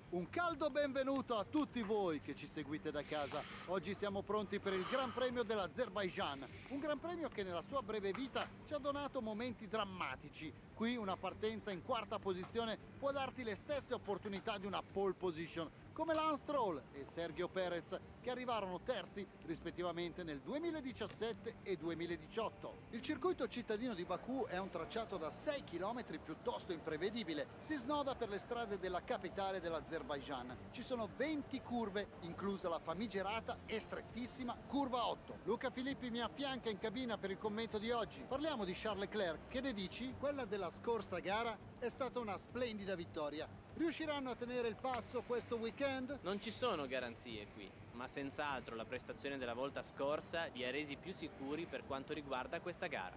Un caldo benvenuto a tutti voi che ci seguite da casa. Oggi siamo pronti per il Gran Premio dell'Azerbaijan, un Gran Premio che nella sua breve vita ci ha donato momenti drammatici. Qui una partenza in quarta posizione può darti le stesse opportunità di una pole position, come Lance Stroll e Sergio Perez, che arrivarono terzi rispettivamente nel 2017 e 2018. Il circuito cittadino di Baku è un tracciato da 6 km piuttosto imprevedibile. Si snoda per le strade della capitale dell'Azerbaijan. Ci sono 20 curve, inclusa la famigerata e strettissima curva 8. Luca Filippi mi affianca in cabina per il commento di oggi. Parliamo di Charles Leclerc. Che ne dici? Quella della scorsa gara è stata una splendida vittoria. Riusciranno a tenere il passo questo weekend? Non ci sono garanzie qui, ma senz'altro la prestazione della volta scorsa li ha resi più sicuri per quanto riguarda questa gara.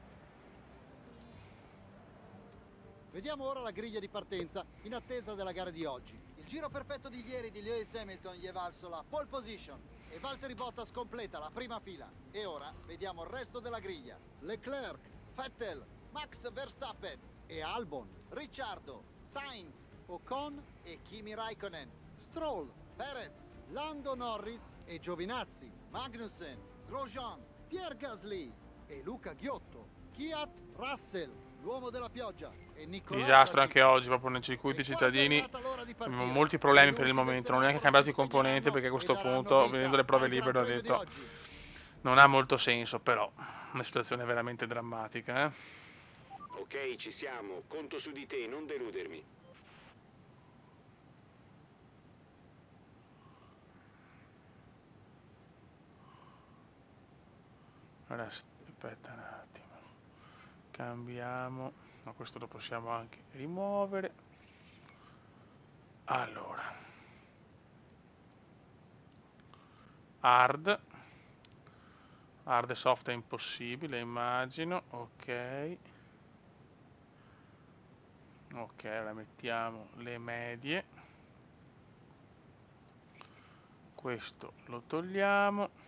Vediamo ora la griglia di partenza in attesa della gara di oggi. Il giro perfetto di ieri di Lewis Hamilton gli è valso la pole position e Valtteri Bottas completa la prima fila. E ora vediamo il resto della griglia. Leclerc, Vettel, Max Verstappen e Albon, Ricciardo, Sainz, Ocon e Kimi Raikkonen, Stroll, Perez, Lando Norris e Giovinazzi, Magnussen, Grosjean, Pierre Gasly e Luca Ghiotto, Kvyat, Russell, l'uomo della pioggia e Nicolas Disastro anche oggi, proprio nei circuiti cittadini. Abbiamo molti problemi per il momento, non è neanche cambiato i componenti perché a questo punto, vedendo le prove libere, ho detto non ha molto senso, però una situazione veramente drammatica, eh. Ok, ci siamo, conto su di te, non deludermi. Ora aspetta un attimo, cambiamo, ma questo lo possiamo anche rimuovere. Allora, hard e soft è impossibile, immagino. Ok, ora mettiamo le medie, questo lo togliamo.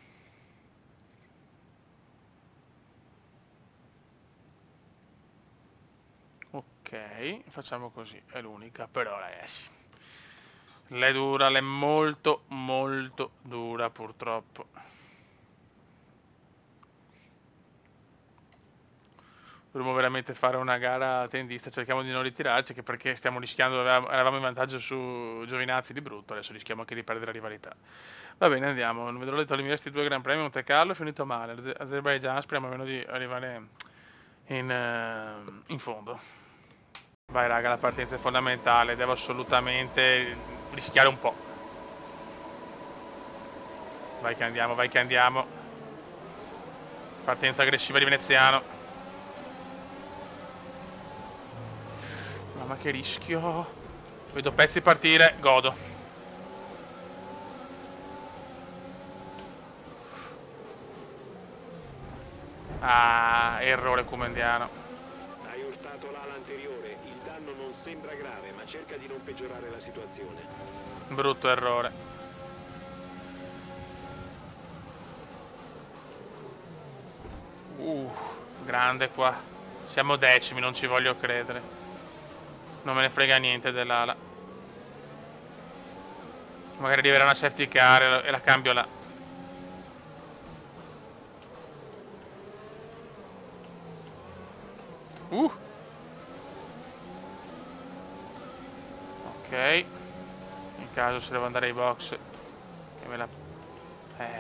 Ok, facciamo così, è l'unica, però ragazzi, l'è dura, l'è molto molto dura purtroppo. Dovremmo veramente fare una gara tendista, cerchiamo di non ritirarci, che perché stiamo rischiando, eravamo in vantaggio su Giovinazzi di brutto, adesso rischiamo anche di perdere la rivalità. Va bene, andiamo, non vedrò l'ora di togliermi questi due Gran Premi. Monte Carlo è finito male, Azerbaijan speriamo almeno di arrivare in fondo. Vai raga, la partenza è fondamentale, devo assolutamente rischiare un po'. Vai che andiamo, vai che andiamo. Partenza aggressiva di veneziano. Mamma che rischio. Vedo pezzi partire, godo. Ah, errore Kumendiano. Hai urtato l'ala anteriore, il danno non sembra grave, ma cerca di non peggiorare la situazione. Brutto errore. Grande qua. Siamo decimi, non ci voglio credere. Non me ne frega niente dell'ala. Magari arriverà una safety car e la cambio là. Ok. In caso se devo andare ai box, che me la...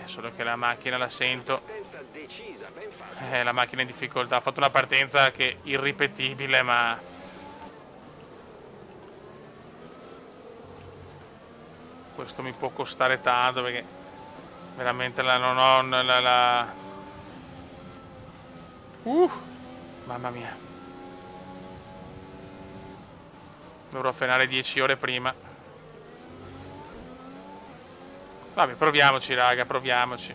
solo che la macchina la sento. Decisa, ben fatta. La macchina è in difficoltà. Ha fatto una partenza che è irripetibile, ma questo mi può costare tanto perché veramente non ho la... Mamma mia. Dovrò frenare 10 ore prima. Vabbè, proviamoci raga, proviamoci.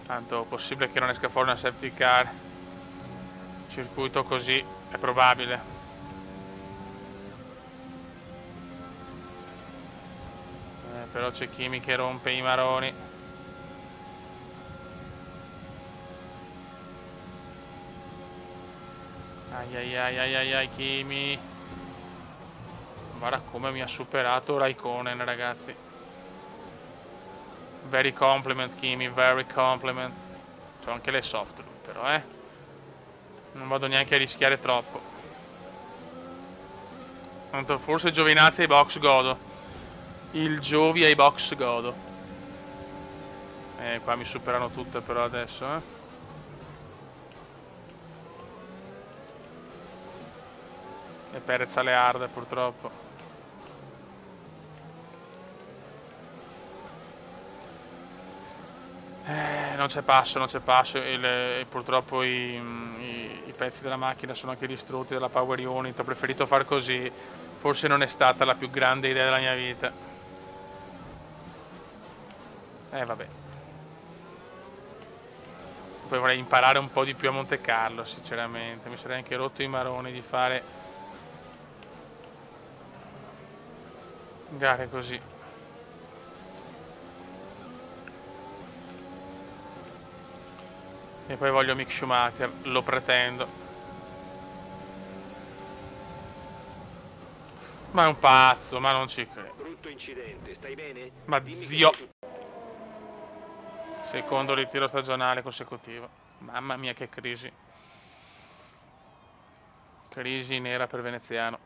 Tanto possibile che non esca fuori una safety car. Circuito così è probabile. Però c'è Kimi che rompe i maroni. Ai ai ai ai ai ai Kimi. Guarda come mi ha superato Raikkonen, ragazzi. Very compliment Kimi, very compliment. C'ho anche le soft lui però, non vado neanche a rischiare troppo. Tanto forse Giovinazzi ai box godo. Il Giovi ai box godo. Qua mi superano tutte però adesso, E Perez alle hard purtroppo. Non c'è passo, non c'è passo. Purtroppo i pezzi della macchina sono anche distrutti dalla power unit. Ho preferito far così. Forse non è stata la più grande idea della mia vita. Vabbè. Poi vorrei imparare un po' di più a Monte Carlo, sinceramente. Mi sarei anche rotto i maroni di fare gare così. E poi voglio Mick Schumacher, lo pretendo. Ma è un pazzo, ma non ci credo. Brutto incidente, stai bene? Ma Dimmi che zio! sei tu. Secondo ritiro stagionale consecutivo. Mamma mia che crisi. Crisi nera per Veneziano.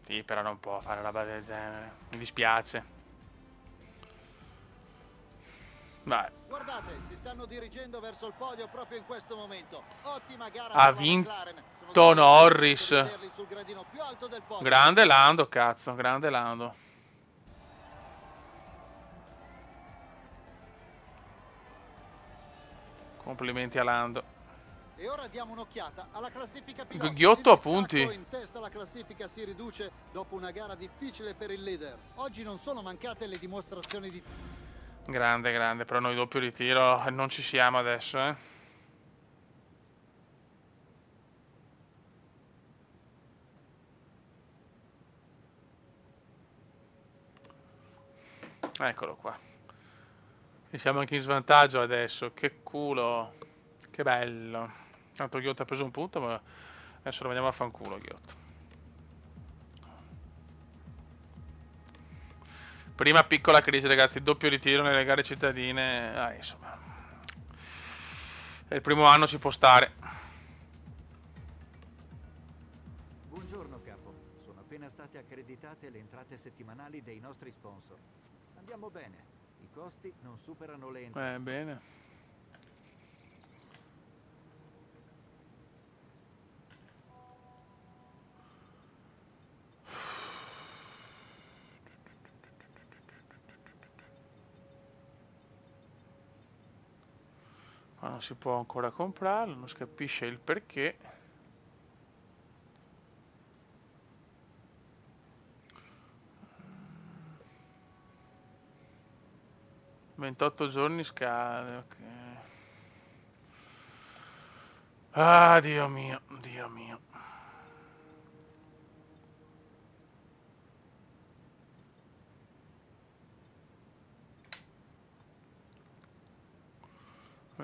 Sì, però non può fare roba del genere. Mi dispiace. Vai. Guardate, si stanno dirigendo verso il podio proprio in questo momento. Ottima gara Ha per la vinto McLaren. Sono Norris. di vederli sul gradino più alto del podio. Grande Lando, cazzo, grande Lando. Complimenti a Lando. E ora diamo un'occhiata alla classifica piloti. Ghiotto Il a punti. distacco in testa alla classifica si riduce dopo una gara difficile per il leader. Oggi non sono mancate le dimostrazioni di... Grande, grande, però noi doppio ritiro non ci siamo adesso, 'Eccolo qua. E siamo anche in svantaggio adesso, che culo. Che bello. Tanto Ghiotto ha preso un punto, ma adesso lo vediamo a fanculo Ghiotto. Prima piccola crisi ragazzi, doppio ritiro nelle gare cittadine, insomma. Il primo anno ci può stare. Buongiorno capo, sono appena state accreditate le entrate settimanali dei nostri sponsor. Andiamo bene, i costi non superano le entrate. Bene. Ma non si può ancora comprarlo, non si capisce il perché. ...28 giorni scade, ok. Ah, Dio mio, Dio mio.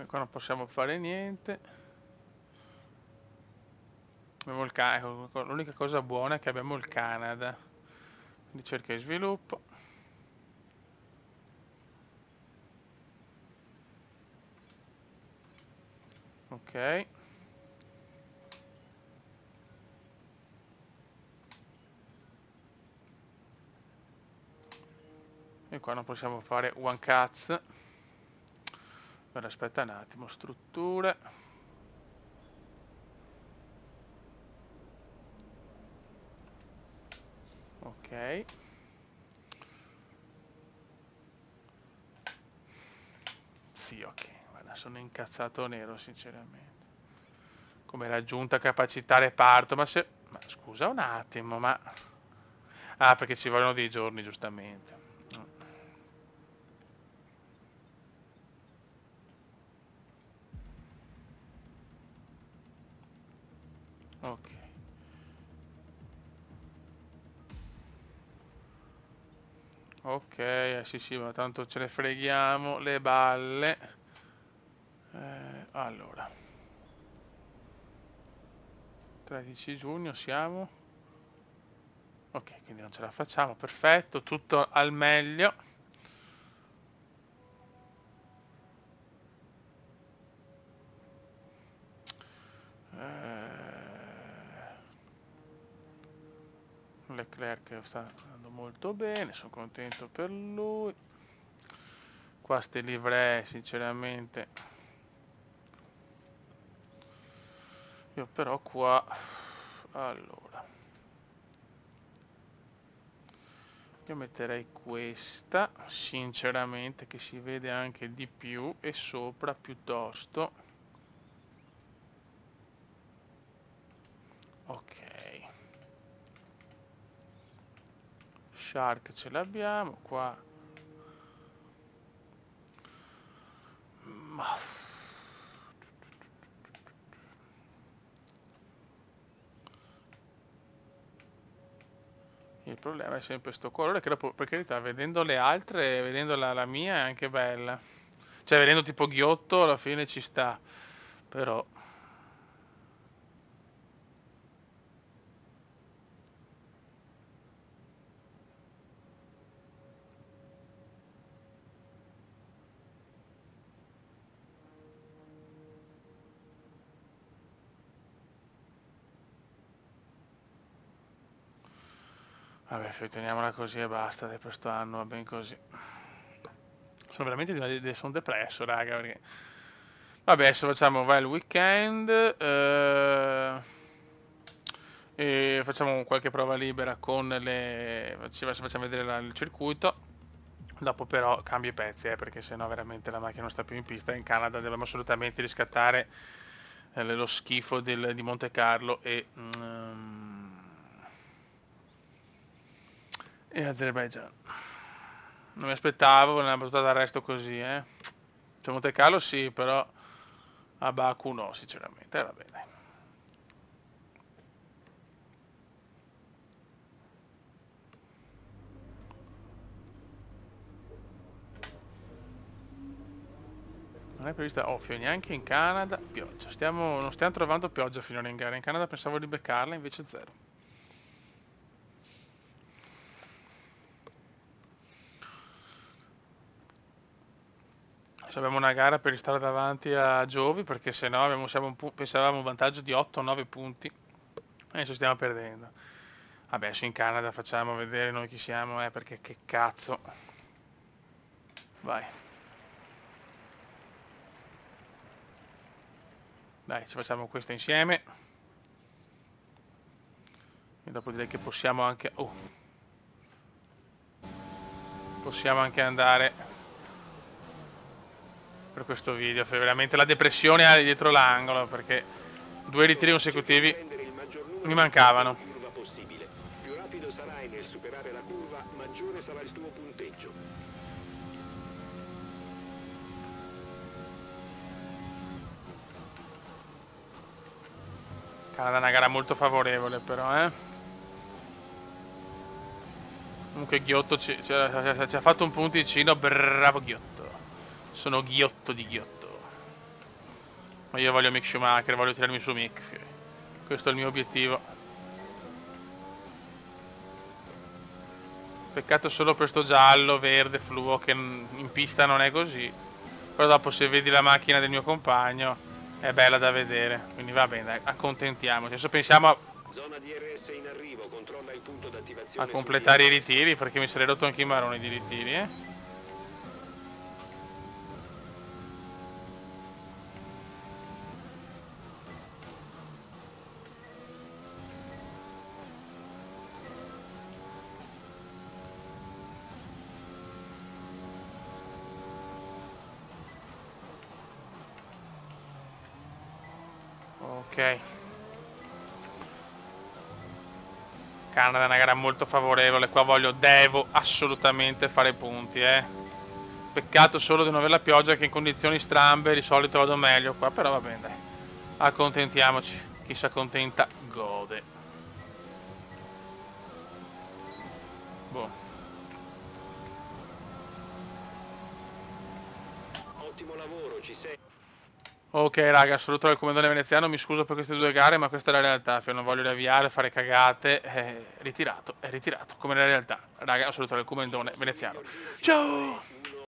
Qua non possiamo fare niente. Abbiamo il Canada. L'unica cosa buona è che abbiamo il Canada. Ricerca e sviluppo. Ok. E qua non possiamo fare one cuts. Allora, aspetta un attimo, strutture. Ok. Sì, ok. Guarda, sono incazzato nero, sinceramente. Come raggiunta capacità reparto, ma se... Ma scusa un attimo, ma... Ah, perché ci vogliono dei giorni, giustamente. Ok. Ok, sì, ma tanto ce ne freghiamo le balle. Allora. 13 giugno siamo. Ok, quindi non ce la facciamo, perfetto, tutto al meglio. Leclerc sta andando molto bene, sono contento per lui. Qua ste livree sinceramente, io però qua, allora io metterei questa sinceramente, che si vede anche di più, e sopra piuttosto, ok, Shark ce l'abbiamo qua. Ma il problema è sempre sto colore, che dopo, per carità, vedendo le altre, vedendo la mia è anche bella. Cioè, vedendo tipo ghiotto, alla fine ci sta. Però... vabbè, teniamola così e basta, dai, per sto anno va bene così. Sono veramente sono depresso, raga, perché... Vabbè, adesso facciamo, vai il weekend, e facciamo qualche prova libera con le... facciamo vedere il circuito. Dopo però cambio i pezzi, perché sennò veramente la macchina non sta più in pista. In Canada dobbiamo assolutamente riscattare lo schifo di Monte Carlo e Azerbaijan. Non mi aspettavo una battuta d'arresto così, eh. Cioè Monte Carlo sì, però a Baku no, sinceramente. Va bene. Non è prevista offio neanche in Canada, pioggia. Non stiamo trovando pioggia finora in gara. In Canada pensavo di beccarla, invece zero. Adesso abbiamo una gara per restare davanti a Giovi, perché se no pensavamo un vantaggio di 8-9 punti. Adesso stiamo perdendo. Vabbè, adesso in Canada facciamo vedere noi chi siamo, perché che cazzo. Vai. Dai, ci facciamo questo insieme. E dopo direi che possiamo anche... possiamo anche andare per questo video. Veramente la depressione dietro l'angolo, perché 2 ritiri consecutivi mi mancavano. Più rapido sarai nel superare la curva, maggiore sarà il tuo punteggio. Canada è una gara molto favorevole però, Comunque Ghiotto ci ha fatto un punticino, bravo Ghiotto. Sono Ghiotto di Ghiotto. Ma io voglio Mick Schumacher, voglio tirarmi su Mick. Questo è il mio obiettivo. Peccato solo per sto giallo, verde, fluo, che in pista non è così. Però dopo se vedi la macchina del mio compagno è bella da vedere. Quindi va bene, dai, accontentiamoci. Adesso pensiamo Zona DRS in arrivo, controlla il punto d'attivazione a completare i ritiri, perché mi sarei rotto anche i maroni di ritiri, Ok. Canada è una gara molto favorevole, qua devo assolutamente fare punti, Peccato solo di non avere la pioggia, che in condizioni strambe di solito vado meglio qua, però va bene, dai. Accontentiamoci, chi si accontenta gode. Boh. Ottimo lavoro, ci sei. Ok raga, saluto dal comandante veneziano, mi scuso per queste 2 gare, ma questa è la realtà, non voglio riavviare, fare cagate, è ritirato, come la realtà. Raga, saluto dal comandante veneziano. Ciao!